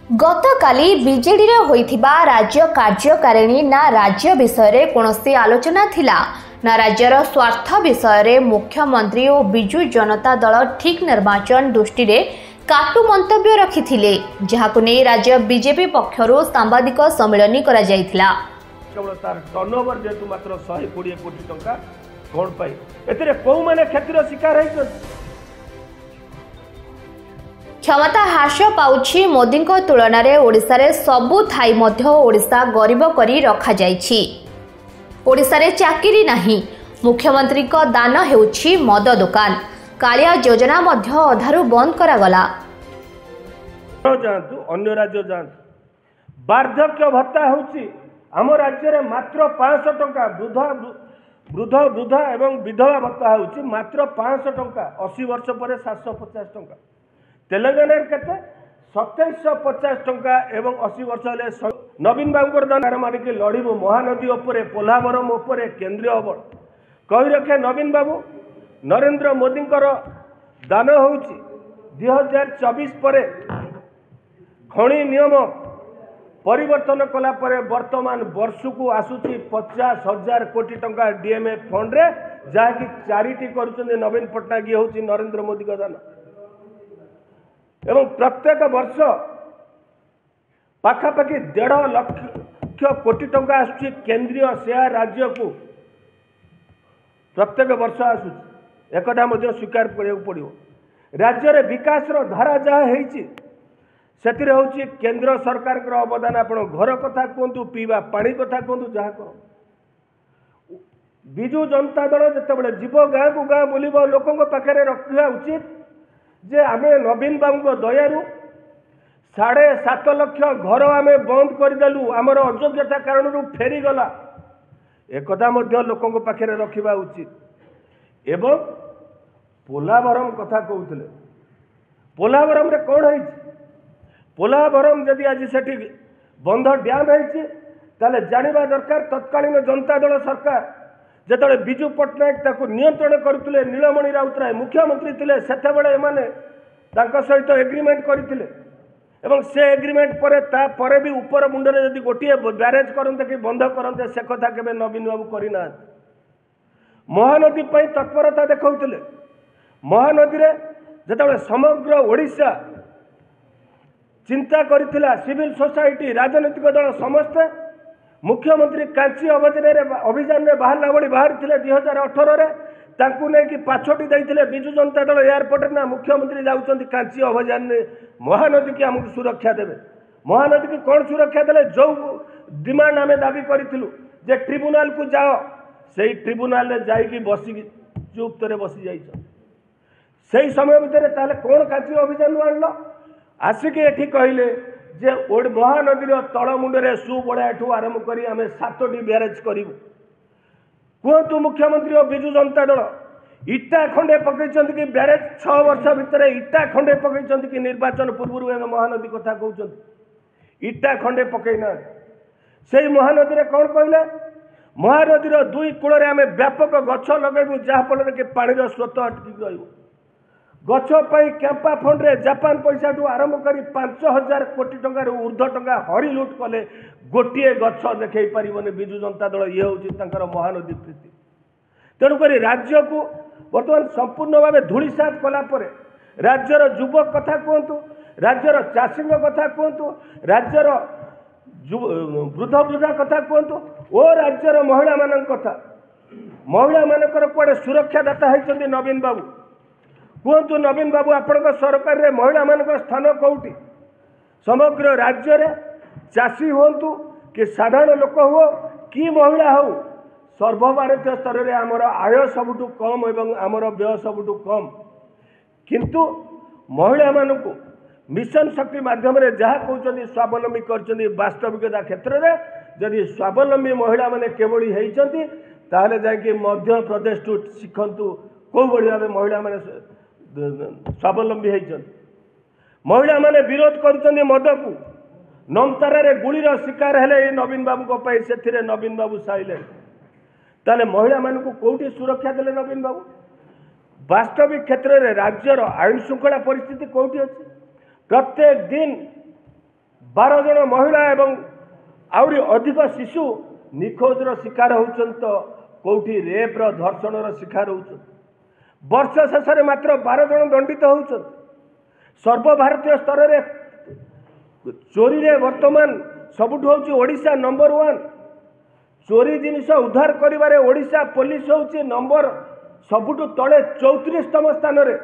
गतकाली BJD रे होइथिबा राज्य कार्यकारिणी ना राज्य विषय रे कोनोसी आलोचना थिला ना राज्यर स्वार्थ विषय रे मुख्यमंत्री और बिजु जनता दल ठीक निर्वाचन दृष्टि रे काटु मंतव्य रखिथिले जहाकु नै राज्य बीजेपी पक्षरु सांबादिक सम्मेलन करा जायथिला। केवल तार टर्नओवर जेतु मात्र 120 कोटी टंका कोन पाई एतरे को माने क्षतिर शिकार है क्षमता ह्रास पाउछि मोदी तुलन में ओडिशा रे सबु थाई मध्य ओडिशा गरीब करी रखा जाइछि। ओडिशा रे चाकरी नाही मुख्यमंत्री को दान हेउछि मद दुकान कालिया योजना मध्य अधारु बंद करा गला। जानतु अन्य राज्य जानतु वार्धक्य भत्ता होछि आम राज्य रे मात्र 500 टंका वृद्धा एवं विधवा भत्ता होछि मात्र 500 टंका 80 वर्ष पर 750 टंका तेलंगाना केते 2750 टंका एवं 80 वर्ष हेले नवीन बाबू दान मानिक लड़ू महानदी उपरे पोलावरम उपरे केंद्रीय बल कही रखे नवीन बाबू नरेंद्र मोदी दान होउछि 2024 पर खणी नियम परिवर्तन कला परे वर्तमान वर्ष को आसुची 50,000 कोटी टंका डीएमए फंड रे जहाँकि चारिटी करुछन नवीन पट्टनायक होउछि नरेंद्र मोदी का दान एवं प्रत्येक वर्ष पाखापाखि 1.5 लाख कोटी टंका आसुची केंद्रीय शेयर राज्य को प्रत्येक वर्ष आसुची एकटा मध्य स्वीकार करिया पड़ियो राज्य रे विकास रो धारा जहाँ हेछि सेतिरे होछि केंद्र सरकार कर अवदान आपण घर कथा कहतु पीवा पानी कथा कहतु जहाँ कह बिजु जनता दल जितेबाला जीव गाँ को गाँ बुलब लोकों पाखे रखा उचित जे आमे नवीन बाबू दयारू 7.5 लाख घर आमे बंद करदेलु आमर अयोग्यता कारण फेरीगला एक लोकों पाखे रखा उचित एवं पोलावरम कथा कहते पोलावरम रे कौन है पोलावरम जदि आज सेठी बंध डैम है जानिबा दरकार तत्कालीन जनता दल सरकार जेतबे बिजु पट्टनायक ताको नियंत्रण करुले नीलमणि राउतराय मुख्यमंत्री थिले सेतेबेले एमाने तांको सहित एग्रीमेंट करथिले एवं से एग्रीमेंट परे ता परे भी ऊपर मुंडरे जदि गोटिए ब्यारेज करनते कि बंध करनते से कथा केबे नवीन बाबू करिना महानदी पई तत्परता देखौथिले महानदी रे जेतबेले समग्र ओडिशा चिंता करथिला सिविल सोसाइटी राजनीतिक दल समस्त मुख्यमंत्री कांची अभियान में बाहर बड़ी बाहर 2018 तांकु नहीं कि पाछोटी देते बिजु जनता दल एयरपोर्ट ना मुख्यमंत्री जाऊँच कांची अभियान में महानदी की आमको सुरक्षा देवे महानदी की कौन सुरक्षा देले जो डिमांड आम दाबी करूँ जे ट्रिब्यूनाल को जाओ से ट्रिब्यूनाल में जाइकी बसिकी चुप तरे बसी जाई समय भितर ताले कौन कांची अभियान आनल आसिक एठी कहले जे महानदी तल मुंडे सुबड़ा ठू आरंभ कर आम 7टी ब्यारेज करूँ कहतु मुख्यमंत्री और बिजु जनता दल इटा खंडे पकई कि ब्यारेज 6 वर्ष भितर इटा खंडे पकई कि निर्वाचन पूर्व महानदी कथा कहते इटा खंडे पकईना से महानदी में कौन कहले महानदी 2 कूल आम व्यापक गछ लगेबू जहाँफल कि पानी स्रोत अटकी रही गछ कैंपा फंड रे जापान पैसा ठू आरंभ कर 5,000 कोटी टंकार ऊर्ध्व टंका हरी लुट कले गोटे गछ देखे पारे बिजु जनता दल ये हूँ महानदी प्रीति तेणुक राज्य को बर्तमान संपूर्ण भाव धूलिसात कलापर राज्यर युवक कथा कहतु राज्यर चाषी कथा कहतु राज्यर वृद्धा कथा कहतु ओ राज्यर महिला मान कथा महिला मानकर कुआडे सुरक्षादाता होती नवीन बाबू कहतु नवीन बाबू आपण सरकार रे महिला मान स्थान कौटी समग्र राज्य रे चाषी हूँ कि साधारण लोक हो कि महिला हो सर्वभारतीय स्तर में आमर आय सबुठ कम एवं आमर व्यय सबुठ कम किंतु महिला मानू मिशन शक्ति माध्यम जहाँ कहते स्वावलंबी कर वास्तविकता क्षेत्र में जदि स्वावलंबी महिला माने केवली होती ताहले जाकि मध्य प्रदेश टू शिखंतु कौ भाव महिला माने स्वावलंबी होती महिला माने विरोध कर मद को नमतारा गुलीर शिकार हेले नवीन बाबू से नवीन बाबू साइलेंट ताले महिला मान को कौटी सुरक्षा देले नवीन बाबू वास्तविक क्षेत्र में राज्यर आईन श्रृंखला परिस्थिति कौटी अच्छी प्रत्येक दिन 12 जन महिला एवं आउरी अधिक शिशु निखोजर शिकार होउछन तो कोठी रेप्र धर्षणर शिकार होउछन। वर्ष शेष मात्र 12 जन दंडित होउछन। सर्वभारतीय स्तर रे चोरी रे वर्तमान सबुठु होउछि ओडिशा नंबर 1। चोरी जिनिस उद्धार करिबारे ओडिशा पुलिस होउछि नंबर सबुठु तले 34तम स्थान रे,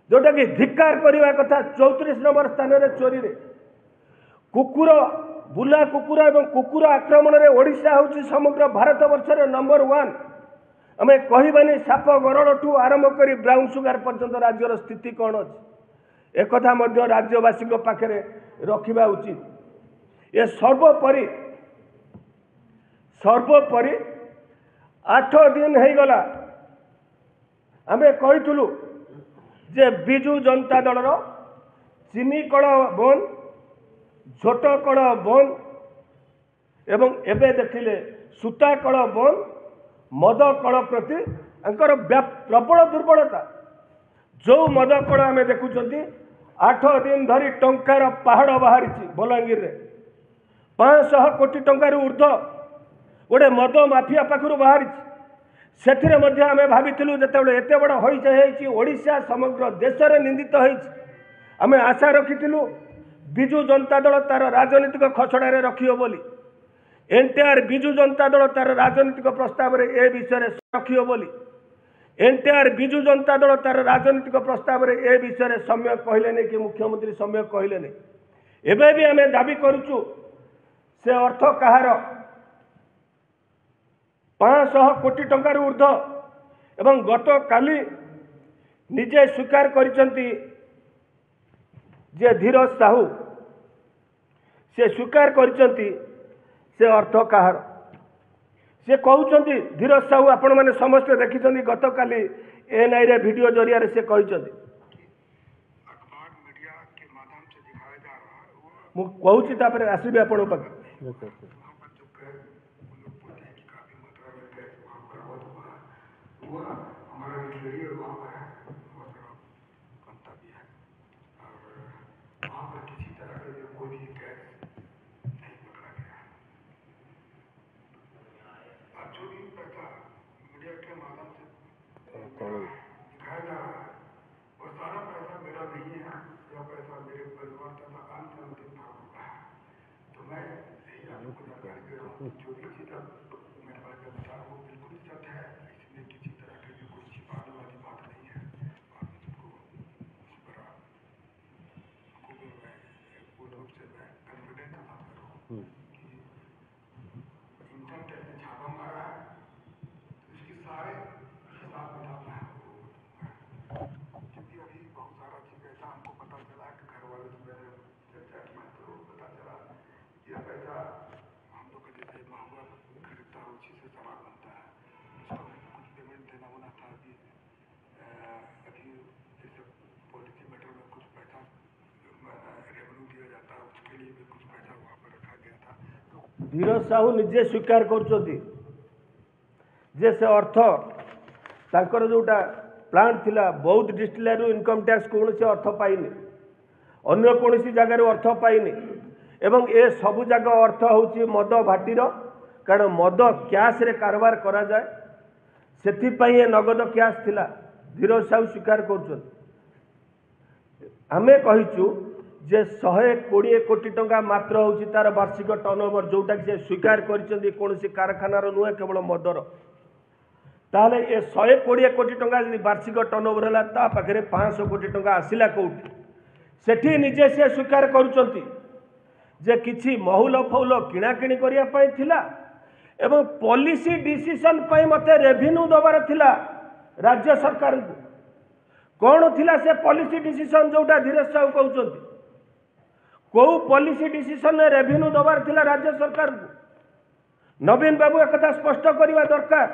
जोटा कि धिक्कार करिबा कथा। 34 नंबर स्थान रे चोरी रे। कुकुर बुला कुकुर एवं कुकुर आक्रमण रे ओडिशा होउछि समग्र भारत वर्ष रे नंबर 1। आमे कहिबानी साप गरड़ ठू आरंभ करी ब्राउन सुगार पर्यंत राज्यर स्थिति कौन अच्छी एक कथा मध्य राज्यवासी पाखे रखा उचित। ये सर्वोपरि 8 दिन हो गला आमे कहितुलु जे बिजु जनता दल चीनी कल बंद, झोट कल बंद एवं एबे देखिले सूता कल बंद, मद कल प्रति अंकर प्रबल दुर्बलता। जो मद कल आम देखुं 8 दिन धरी टंकार पहाड़ बाहरी बलांगीर रे 500 कोटी टंकार ऊर्ध गोटे मद माफिया पाखु बाहरी। से आम भाविलु जो एत बड़ होई ओडिशा समग्र देश में निंदित होम आशा रखिलु बिजु जनता दल तार राजनीतिक खसड़ा रखियो बोली। एनटीआर बिजु जनता दल तार राजनीतिक प्रस्ताव रे ए विषय रखियो बोली। एनटीआर बिजु जनता दल तार राजनीतिक प्रस्ताव रे ए विषय सम्य कहले नहीं कि मुख्यमंत्री सम्य कहले नहीं। एबे भी आम दाबी करुचु से अर्थ कहार 500 कोटी टंकार ऊर्ध एवं गत काली निजे स्वीकार करिसंती जे धीरज साहू से स्वीकार करिसंती से अर्थ कहार से कहउचंती धीरज साहू आपण माने समस्त देखिसंती गत काली एएनआई रे वीडियो जरिया से कहउचंती अखबार मीडिया के माध्यम से दिखाया जा रहा है। मु कहउची तापर आसीबे आपण पाक वो हमारा इंटीरियर वहाँ पर है, वो तरफ गंतव्य है और वहाँ पर किसी तरह के कोई भी गैस नहीं पकड़ा गया है। अब जो भी पैसा मीडिया के माध्यम से दिखाया जा रहा है वो सारा पैसा मेरा नहीं है, यह पैसा मेरे परिवार तथा अन्य अंतिम भागों का है। तो मैं यही आपको जानकारी दे रहा हूँ जो भी चीज़ मेरे पास का विचार वो बिल्कुल सत्य है, इसमें किसी तरह की भी कोई छिपाने वाली बात नहीं है। और इसको इस पर आपको भी मैं पूर्ण रूप से मैं कॉन्फिडेंट के साथ कर रहा हूँ कि इनकम टैक्स ने छापा मारा है तो इसकी सारे हिसाब किताब है क्योंकि अभी बहुत सारा चीज़ ऐसा हमको पता चला कि घर वाले से मैंने चर्चा की तो पता चला यह पैसा हम लोग का जैसे महंगा खरीदता है उसी से सामान बनता है, इसको कुछ पेमेंट देना होना था। अभी जैसे पॉलिसी मैटर में कुछ पैसा रेवेन्यू दिया जाता है उसके लिए भी कुछ पैसा वहाँ पर रखा गया था। तो धीरज साहू निजे स्वीकार करुचंती जे से अर्थ तांकर जोटा प्लांट थिला बौद्ध डिस्टिलरी इनकम टैक्स कौन से अर्थ पाइनि, अन्य कौन जगार अर्थ पाइनि एवं ए सबु जगह अर्थ होची मद भाटीर, कारण मद कैश रे कारबार करा जाए सेथिपाई ए नगद कैश थिला। धीरज साहू स्वीकार करुचंती। आमे कहिचु जे 120 कोटी टंका मात्र होची तार वार्षिक टर्नओवर, जोटा कि से स्वीकार करिसंती कोनसी कारखानार नुहे केवल मदर। ताहले ए 120 कोटी टंका यदि वार्षिक टर्नओवर हला ता पाखरे 500 कोटी टंका आसिला कोउठी सेठी निजे से स्वीकार करुचंती जे किछि महुल फौल किणाकिणी करिया पई थिला एवं पॉलिसी डिसीजन पई मते रेवेन्यू दबार थिला राज्य सरकार को। कौन थिला से पॉलिसी डिसीजन जोटा धीरज साहू कहउचंती को पॉलिसी डिसीजन ने रेवेन्यू दबार थिला राज्य सरकार को? नवीन बाबू एक कथा स्पष्ट करवा दरकार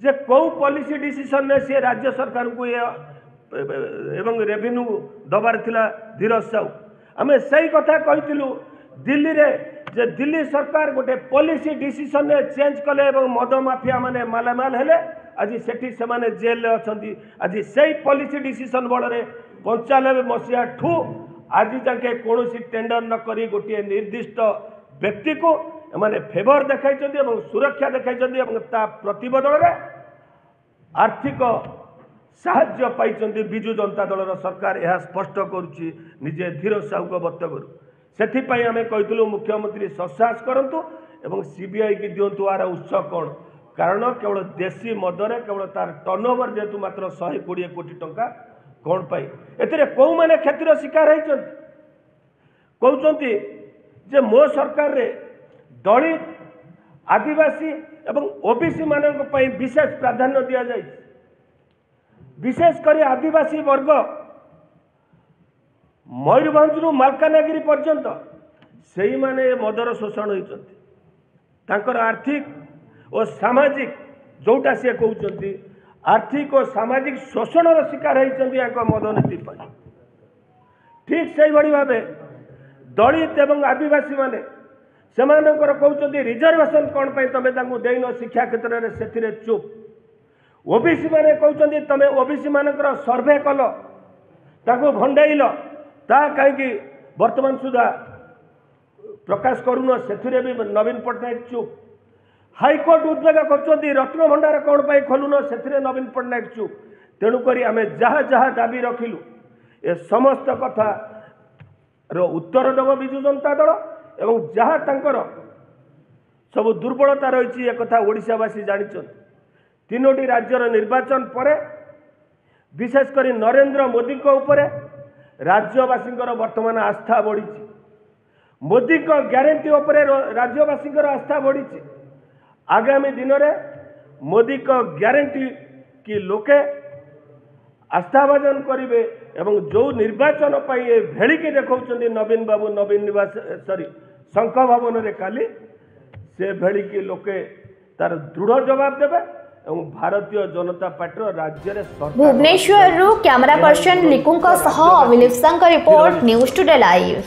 जे को पॉलिसी डिसीजन ने से राज्य सरकार को एवं रेवेन्यू दबार थिला धीरज साहू। आमे सही कथा कहितिलु दिल्ली रे जे दिल्ली सरकार गोटे पॉलिसी डिसीजन ने चेंज कले एवं मद माफिया माने मालामाल हेले आज सेठी से माने जेल रे अछंती। आज सही पॉलिसी डिसीजन बड़ रे 95 मसीहा ठू आज जाके कौन टेंडर न करी गोटे निर्दिष्ट व्यक्ति को एमाने फेवर देखाई सुरक्षा देखाई प्रतिबदल में आर्थिक साहाय्य पाई विजु जनता दल सरकार यह स्पष्ट करुच्ची निजे धीर साहू वक्तव्य से आम कहूँ मुख्यमंत्री सत्साहस करूँ एवं सीबीआई की दिंतु आर उत्स कौन कारण केवल देशी मदरे केवल तार टर्नओवर जेहेतु मात्र 120 कोटी टंका कौन पाई एथिरे कौ माने क्षतिर शिकार होती कहते जे मो सरकार रे दलित आदिवासी एवं ओबीसी मानक पई विशेष प्राधान्य दिया जाए विशेषकर आदिवासी वर्ग मयूरभंज रु मालकानगिरी पर्यंत से माने मदर शोषण होती आर्थिक और सामाजिक जोटा सी कहते आर्थिक और सामाजिक शोषण शिकार होती मद नीति ठीक से भाव दलित एवं आदिवासी माने सेमानकर कहते रिजर्वेशन कौन पाई तमें देन शिक्षा क्षेत्र में चुप ओबीसी माने कहते तमें ओबीसी मानकर सर्वे कल ताको भंडाइल ता कहीं वर्तमान सुधा प्रकाश करुन से भी नवीन पट्टनायक चुप हाईकोर्ट उद्वेग कर रत्न भंडार कौन पाई खोलुन से नवीन पट्टनायक चुप तेणुक आम जहाँ जहाँ दाबी रखिलु ए समस्त कथा रो उत्तर देव विजु जनता दल एवं जहाँ तांकर सब दुर्बलता रही एक ओडिशावासी जानी तीनोटी राज्यर निर्वाचन पर विशेषकर नरेंद्र मोदी ऊपर राज्यवासी वर्तमान आस्था बढ़ी मोदी ग्यारंटी उपर राज्यवासी आस्था बढ़ी आगामी दिन में मोदी ग्यारंटी की लोके आस्थाभाजन करेंगे एवं जो निर्वाचन भेड़िकी देखा नवीन बाबू नवीन निवास शंख भवन में काली से भेड़िकी लोके तार दृढ़ जवाब देवे भारतीय जनता पार्टी राज्य भुवनेश्वर कैमरा पर्सन लिकुंक सह अभिलेख रिपोर्ट न्यूज टुडे लाइव।